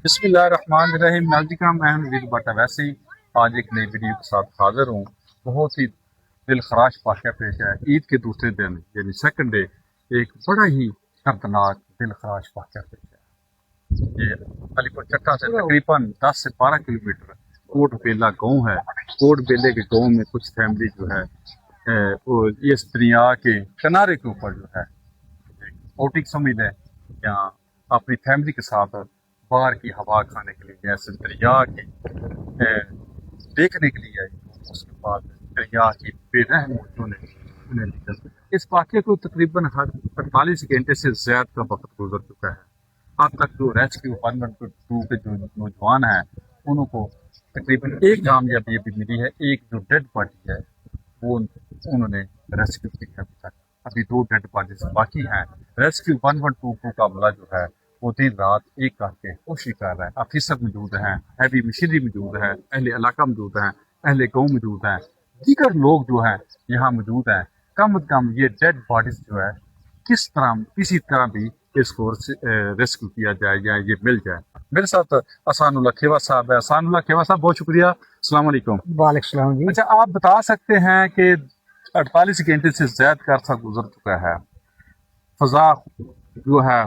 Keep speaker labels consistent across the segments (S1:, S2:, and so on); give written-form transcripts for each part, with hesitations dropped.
S1: بسم اللہ الرحمن الرحیم ناظرین، میں ہوں وید بٹا ویسے ہی آج ایک نئی ویڈیو کے ساتھ حاضر ہوں۔ بہت ہی دل خراش واقعہ پیش ہے۔ عید کے دوسرے دن یعنی سیکنڈ ڈے ایک بڑا ہی دردناک دل خراش واقعہ پیش ہے۔ یہ علی پور چٹا سے تقریباً 10 سے 12 کلومیٹر کوٹ بیلا گاؤں ہے۔ کوٹ بیلے کے گاؤں میں کچھ فیملی جو ہے وہ اس دریا کے کنارے کے اوپر جو ہے آؤٹنگ سمجھ لیں یا اپنی فیملی کے ساتھ باہر کی ہوا کھانے کے لیے جیسے دریا کی دیکھنے کے لیے آئی۔ اس کے بعد دریا کی بے رحم موجوں نے انہیں نکل اس واقعے کو تقریباً 48 گھنٹے سے زیادہ کا وقت گزر چکا ہے۔ اب تک جو ریسکیو 112 کے جو نوجوان ہیں انہوں کو تقریباً ایک کامیابی بھی ملی ہے۔ ایک جو ڈیڈ باڈی ہے وہ انہوں نے ریسکیو کی ہے۔ ابھی تک ابھی 2 ڈیڈ باڈیز باقی ہیں۔ ریسکیو 112 کا عملہ جو ہے وہ دن رات ایک کر کے کوشش کر رہا ہے۔ آفیسر موجود ہیں، ہیوی مشینری موجود ہے، اہل علاقہ موجود ہیں، اہل گاؤں موجود ہیں، دیگر لوگ جو ہیں یہاں موجود ہیں۔ کم از کم یہ ڈیڈ باڈیز جو ہے کسی طرح بھی اس کو ریسکیو کیا جائے یا یہ مل جائے۔ میرے ساتھ احسان اللہ کھیوا صاحب ہے۔ احسان اللہ کھیوا صاحب بہت شکریہ، السلام علیکم۔
S2: وعلیکم السلام جی۔
S1: اچھا، آپ بتا سکتے ہیں کہ 48 گھنٹے سے زیادہ کا عرصہ گزر چکا ہے، فضا جو ہے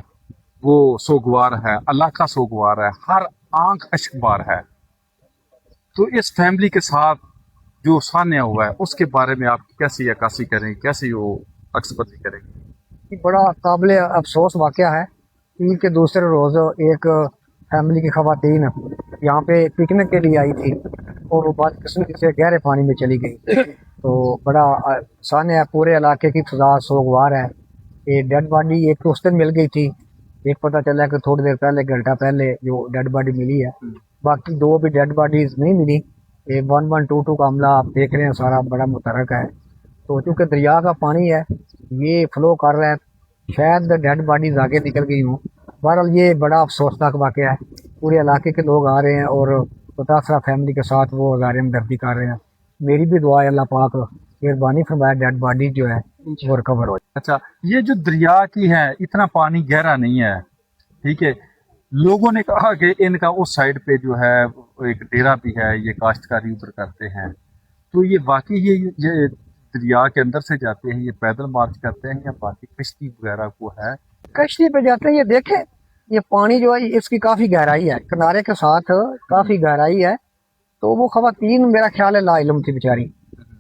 S1: وہ سوگوار ہے، علاقہ سوگوار ہے، ہر آنکھ اشک بار ہے، تو اس فیملی کے ساتھ جو سامنے ہوا ہے اس کے بارے میں آپ کیسی عکاسی کریں، کیسی وہ عکس بندی کریں گے؟
S2: یہ بڑا قابل افسوس واقعہ ہے۔ عید کے دوسرے روز ایک فیملی کی خواتین یہاں پہ پکنک کے لیے آئی تھی اور وہ بات قسمت سے گہرے پانی میں چلی گئی، تو بڑا سامنے ہے، پورے علاقے کی فضا سوگوار ہے۔ یہ ڈیڈ باڈی ایک تو اس دن مل گئی تھی، ایک پتہ چلا کہ تھوڑی دیر پہلے گھنٹہ پہلے جو ڈیڈ باڈی ملی ہے، باقی 2 بھی ڈیڈ باڈیز نہیں ملی۔ یہ 1122 کا عملہ آپ دیکھ رہے ہیں سارا بڑا متحرک ہے، تو چونکہ دریا کا پانی ہے یہ فلو کر رہا ہے، شاید ڈیڈ باڈیز آگے نکل گئی ہوں۔ بہرحال یہ بڑا افسوسناک واقعہ ہے۔ پورے علاقے کے لوگ آ رہے ہیں اور متاثرہ فیملی کے ساتھ وہ اظہار ہمدردی کر رہے ہیں۔ میری بھی دعا ہے اللہ پاک مہربانی فرمائے ڈیڈ باڈی جو ہے وہ ریکور ہو جائے۔
S1: اچھا، یہ جو دریا کی ہے اتنا پانی گہرا نہیں ہے، ٹھیک ہے، لوگوں نے کہا کہ ان کا اس سائڈ پہ جو ہے ایک ڈیرا بھی ہے، یہ کاشتکاری ادھر کرتے ہیں، تو یہ واقعی یہ دریا کے اندر سے جاتے ہیں، یہ پیدل مارچ کرتے ہیں یا باقی کشتی وغیرہ کو ہے؟
S2: کشتی پہ جاتے ہیں، یہ دیکھیں یہ پانی جو ہے اس کی کافی گہرائی ہے، کنارے کے ساتھ کافی گہرائی ہے، تو وہ خواتین میرا خیال ہے لا علم تھی بیچاری۔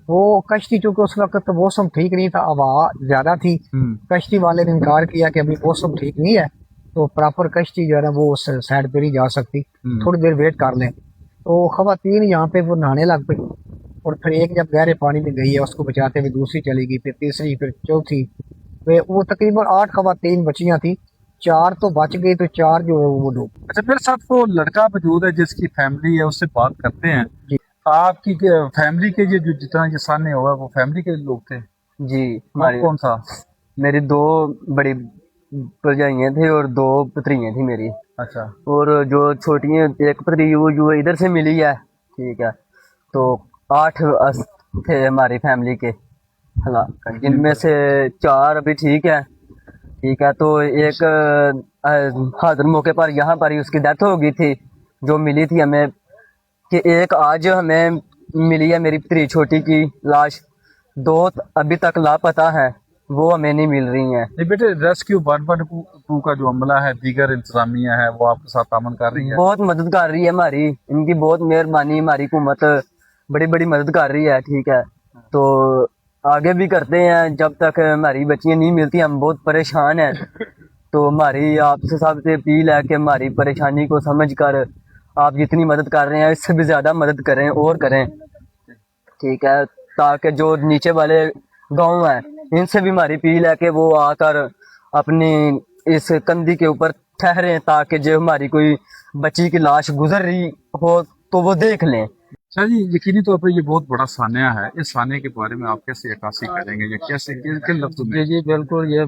S2: وہ کشتی چونکہ اس وقت موسم ٹھیک نہیں تھا، ہوا زیادہ تھی، کشتی والے نے انکار کیا کہ ابھی موسم ٹھیک نہیں ہے تو پراپر کشتی جو ہے نا وہ اس سائڈ پہ نہیں جا سکتی، تھوڑی دیر ویٹ کر لیں۔ تو خواتین یہاں پہ وہ نہانے لگ پئی اور پھر ایک جب گہرے پانی میں گئی ہے اس کو بچاتے ہوئے دوسری چلی گئی، پھر تیسری، پھر چوتھی، وہ تقریباً 8 خواتین بچیاں تھیں، 4 تو بچ گئی تو 4 جو ہے وہ ڈوب۔
S1: اچھا، میرے ساتھ وہ لڑکا موجود ہے جس کی فیملی ہے، اس سے بات کرتے ہیں۔
S2: جی
S1: آپ کی فیملی کے جو جتنا یہ سامنے ہوا وہ فیملی کے لوگ تھے؟
S3: جی،
S1: کون تھا؟
S3: میری 2 بڑی پرجائیاں تھے اور 2 پتریاں تھیں میری،
S1: اچھا،
S3: اور جو چھوٹی ہیں ایک پتری وہ جو ادھر سے ملی ہے، ٹھیک ہے، تو 8 تھے ہماری فیملی کے، جن میں سے 4 ابھی ٹھیک ہے، تو ایک حاضر موقع پر یہاں پر ہی اس کی ڈیتھ ہو گئی تھی جو ملی تھی ہمیں، کہ ایک آج ہمیں ملی ہے میری پتری چھوٹی کی لاش، 2 ابھی تک لاپتہ ہیں، وہ ہمیں نہیں مل رہی ہیں۔
S1: نہیں بیٹے، ریسکیو 112 کا جو عملہ ہے، دیگر انتظامیہ ہے، وہ آپ کے ساتھ تعاون کر رہی ہے؟
S3: بہت مدد کر رہی ہے ہماری، ان کی بہت مہربانی، ہماری حکومت بڑی بڑی مدد کر رہی ہے، ٹھیک ہے، تو آگے بھی کرتے ہیں جب تک ہماری بچیاں نہیں ملتی، ہم بہت پریشان ہیں، تو ہماری آپ سے سب سے اپیل ہے کہ ہماری پریشانی کو سمجھ کر آپ جتنی مدد کر رہے ہیں اس سے بھی زیادہ مدد کریں اور کریں، ٹھیک ہے، تاکہ جو نیچے والے گاؤں ہیں ان سے بھی ہماری اپیل ہے کہ وہ آ کر اپنی اس کندھی کے اوپر ٹھہریں تاکہ جو ہماری کوئی بچی کی لاش گزر رہی ہو تو وہ دیکھ لیں۔
S1: اچھا جی، یقینی طور پر یہ بہت بڑا سانحہ ہے، اس سانحے کے بارے میں آپ کیسے عکاسی کریں گے یا کیسے کن لفظوں میں؟
S4: جی بالکل، یہ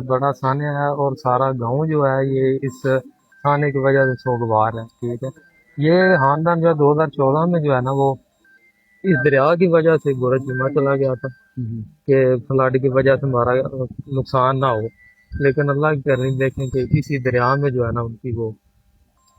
S4: بڑا سانحہ ہے اور سارا گاؤں جو ہے یہ اس سانحے کی وجہ سے سوگوار ہے، ٹھیک ہے۔ یہ خاندان جو 2014 میں جو ہے نا وہ اس دریا کی وجہ سے گورچیما چلا گیا تھا کہ فلڈ کی وجہ سے ہمارا نقصان نہ ہو، لیکن اللہ کی کرنی دیکھیں کہ اسی دریا میں جو ہے نا ان کی وہ